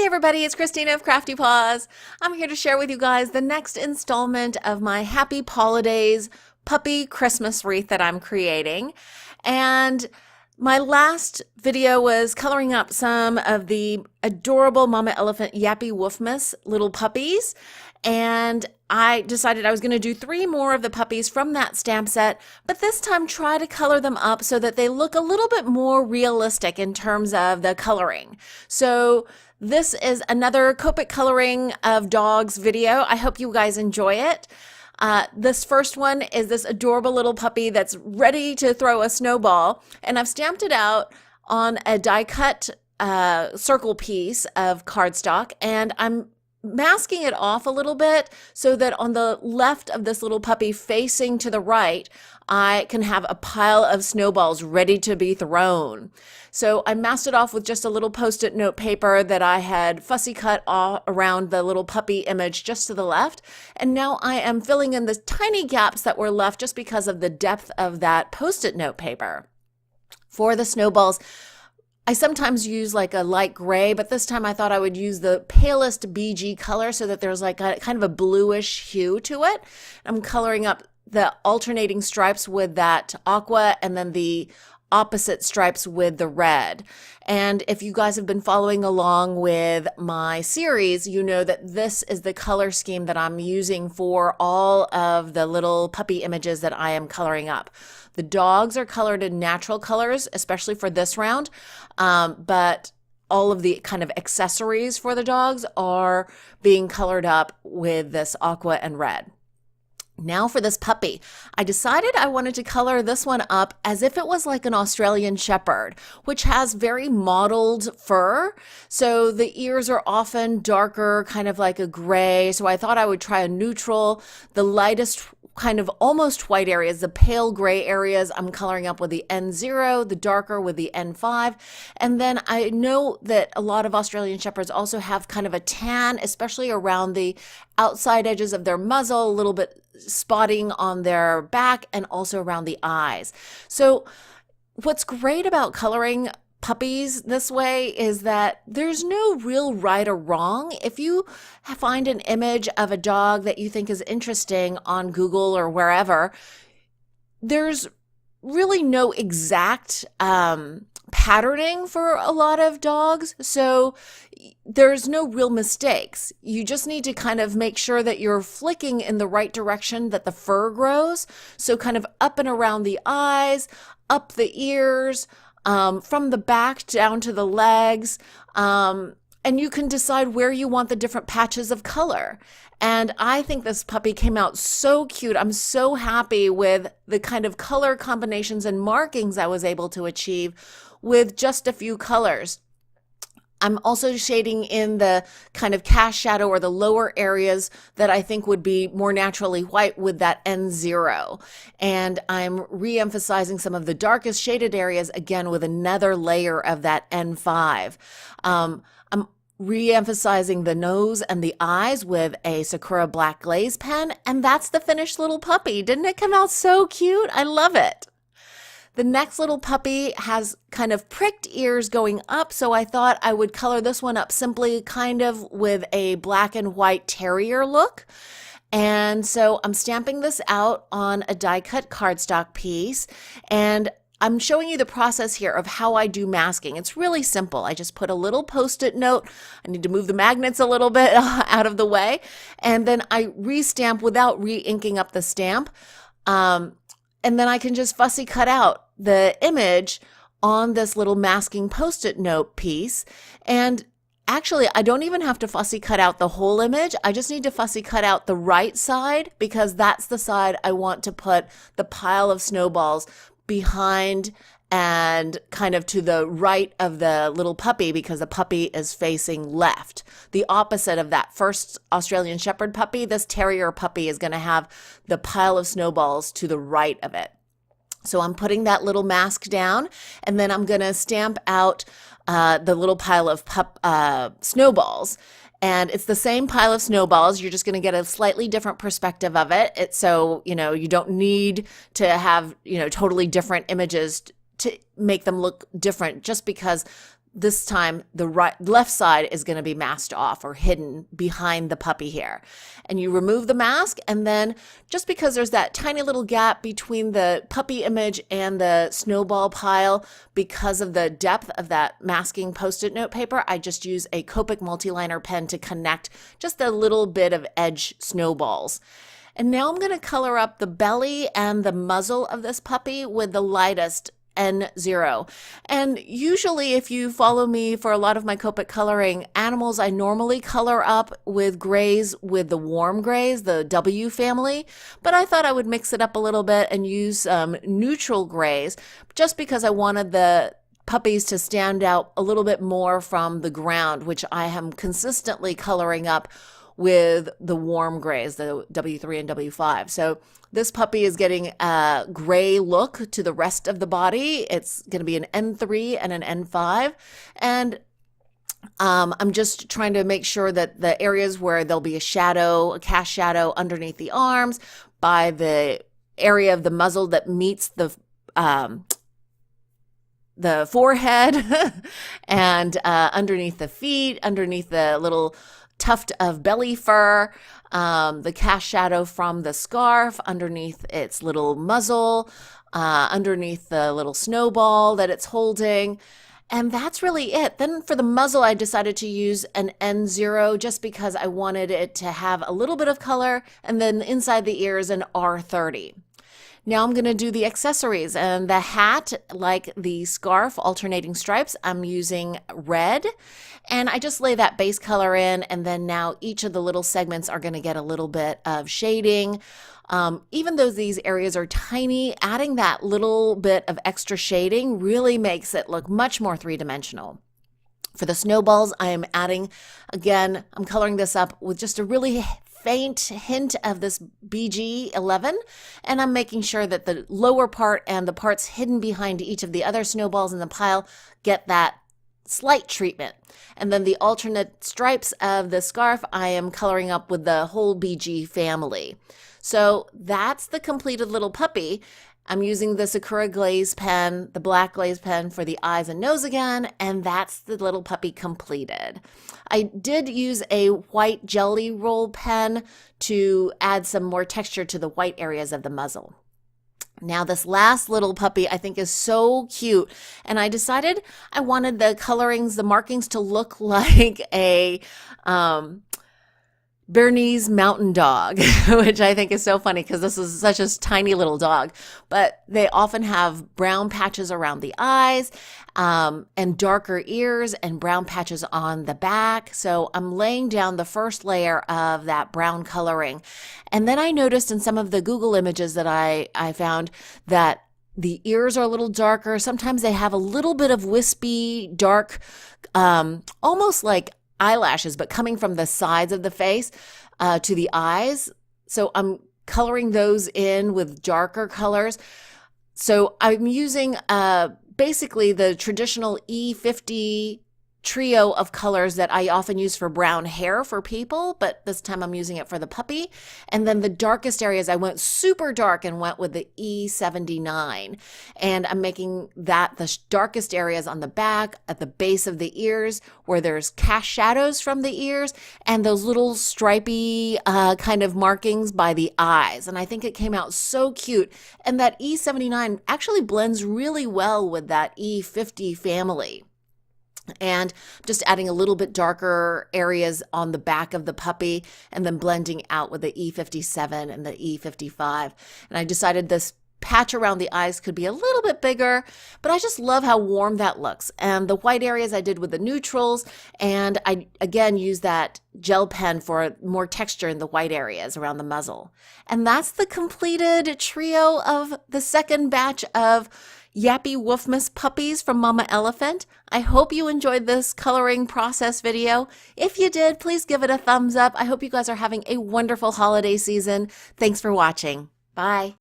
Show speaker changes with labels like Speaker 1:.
Speaker 1: everybody, it's Christina of CraftyPaws. I'm here to share with you guys the next installment of my Happy Holidays puppy Christmas wreath that I'm creating. And my last video was coloring up some of the adorable mama elephant Yappy Woofmas little puppies. And I decided I was going to do 3 more of the puppies from that stamp set, but this time try to color them up so that they look a little bit more realistic in terms of the coloring. So this is another Copic coloring of dogs video. I hope you guys enjoy it. This first one is this adorable little puppy that's ready to throw a snowball, and I've stamped it out on a die cut circle piece of cardstock, and I'm masking it off a little bit so that on the left of this little puppy facing to the right, I can have a pile of snowballs ready to be thrown. So I masked it off with just a little post-it note paper that I had fussy cut all around the little puppy image just to the left. And now I am filling in the tiny gaps that were left just because of the depth of that post-it note paper. For the snowballs, I sometimes use like a light gray, but this time I thought I would use the palest BG color so that there's like a kind of a bluish hue to it. I'm coloring up the alternating stripes with that aqua and then the opposite stripes with the red. And if you guys have been following along with my series, you know that this is the color scheme that I'm using for all of the little puppy images that I am coloring up. The dogs are colored in natural colors, especially for this round, but all of the kind of accessories for the dogs are being colored up with this aqua and red. Now for this puppy, I decided I wanted to color this one up as if it was like an Australian Shepherd, which has very mottled fur. So the ears are often darker, kind of like a gray. So I thought I would try a neutral. The lightest kind of almost white areas, the pale gray areas, I'm coloring up with the N0, the darker with the N5. And then I know that a lot of Australian Shepherds also have kind of a tan, especially around the outside edges of their muzzle, a little bit spotting on their back, and also around the eyes. So what's great about coloring puppies this way is that there's no real right or wrong. If you find an image of a dog that you think is interesting on Google or wherever, there's really no exact patterning for a lot of dogs. So there's no real mistakes. You just need to kind of make sure that you're flicking in the right direction that the fur grows. So kind of up and around the eyes, up the ears, from the back down to the legs, and you can decide where you want the different patches of color. And I think this puppy came out so cute. I'm so happy with the kind of color combinations and markings I was able to achieve with just a few colors. I'm also shading in the kind of cast shadow or the lower areas that I think would be more naturally white with that N0. And I'm re-emphasizing some of the darkest shaded areas again with another layer of that N5. I'm re-emphasizing the nose and the eyes with a Sakura Black Glaze pen. And that's the finished little puppy. Didn't it come out so cute? I love it. The next little puppy has kind of pricked ears going up, so I thought I would color this one up simply kind of with a black and white terrier look. And so I'm stamping this out on a die cut cardstock piece, and I'm showing you the process here of how I do masking. It's really simple. I just put a little post-it note. I need to move the magnets a little bit out of the way, and then I re-stamp without re-inking up the stamp. And then I can just fussy cut out the image on this little masking post-it note piece. And actually, I don't even have to fussy cut out the whole image. I just need to fussy cut out the right side because that's the side I want to put the pile of snowballs behind and kind of to the right of the little puppy because the puppy is facing left. The opposite of that first Australian Shepherd puppy, this terrier puppy is going to have the pile of snowballs to the right of it. So I'm putting that little mask down, and then I'm going to stamp out the little pile of snowballs. And it's the same pile of snowballs. You're just going to get a slightly different perspective of it. So, you don't need to have, totally different images to make them look different just because this time the left side is going to be masked off or hidden behind the puppy hair. And you remove the mask, and then just because there's that tiny little gap between the puppy image and the snowball pile because of the depth of that masking Post-it note paper, I just use a Copic multiliner pen to connect just a little bit of edge snowballs. And now I'm going to color up the belly and the muzzle of this puppy with the lightest N0. And usually if you follow me for a lot of my Copic coloring, animals I normally color up with grays with the warm grays, the W family, but I thought I would mix it up a little bit and use neutral grays just because I wanted the puppies to stand out a little bit more from the ground, which I am consistently coloring up with the warm grays, the W3 and W5. So this puppy is getting a gray look to the rest of the body. It's going to be an N3 and an N5. And I'm just trying to make sure that the areas where there'll be a shadow, a cast shadow underneath the arms, by the area of the muzzle that meets the forehead, and underneath the feet, underneath the little tuft of belly fur, the cast shadow from the scarf, underneath its little muzzle, underneath the little snowball that it's holding. And that's really it. Then for the muzzle, I decided to use an N0 just because I wanted it to have a little bit of color, and then inside the ears an R30. Now I'm going to do the accessories, and the hat, like the scarf, alternating stripes, I'm using red, and I just lay that base color in, and then now each of the little segments are going to get a little bit of shading. Even though these areas are tiny, adding that little bit of extra shading really makes it look much more three-dimensional. For the snowballs, I am adding, again, I'm coloring this up with just a really faint hint of this BG11, and I'm making sure that the lower part and the parts hidden behind each of the other snowballs in the pile get that slight treatment. And then the alternate stripes of the scarf I am coloring up with the whole BG family. So that's the completed little puppy. I'm using the Sakura glaze pen, the black glaze pen for the eyes and nose again, and that's the little puppy completed. I did use a white jelly roll pen to add some more texture to the white areas of the muzzle. Now this last little puppy I think is so cute, and I decided I wanted the colorings, the markings to look like a Bernese mountain dog, which I think is so funny because this is such a tiny little dog, but they often have brown patches around the eyes, and darker ears and brown patches on the back. So I'm laying down the first layer of that brown coloring. And then I noticed in some of the Google images that I found that the ears are a little darker. Sometimes they have a little bit of wispy, dark, almost like eyelashes, but coming from the sides of the face to the eyes. So I'm coloring those in with darker colors. So I'm using basically the traditional E50 trio of colors that I often use for brown hair for people, but this time I'm using it for the puppy. And then the darkest areas, I went super dark and went with the E79. And I'm making that the darkest areas on the back, at the base of the ears, where there's cast shadows from the ears, and those little stripy kind of markings by the eyes. And I think it came out so cute. And that E79 actually blends really well with that E50 family. And just adding a little bit darker areas on the back of the puppy and then blending out with the E57 and the E55. And I decided this patch around the eyes could be a little bit bigger, but I just love how warm that looks. And the white areas I did with the neutrals, and I again use that gel pen for more texture in the white areas around the muzzle. And that's the completed trio of the second batch of Yappy Woofmas puppies from Mama Elephant. I hope you enjoyed this coloring process video. If you did, please give it a thumbs up. I hope you guys are having a wonderful holiday season. Thanks for watching. Bye.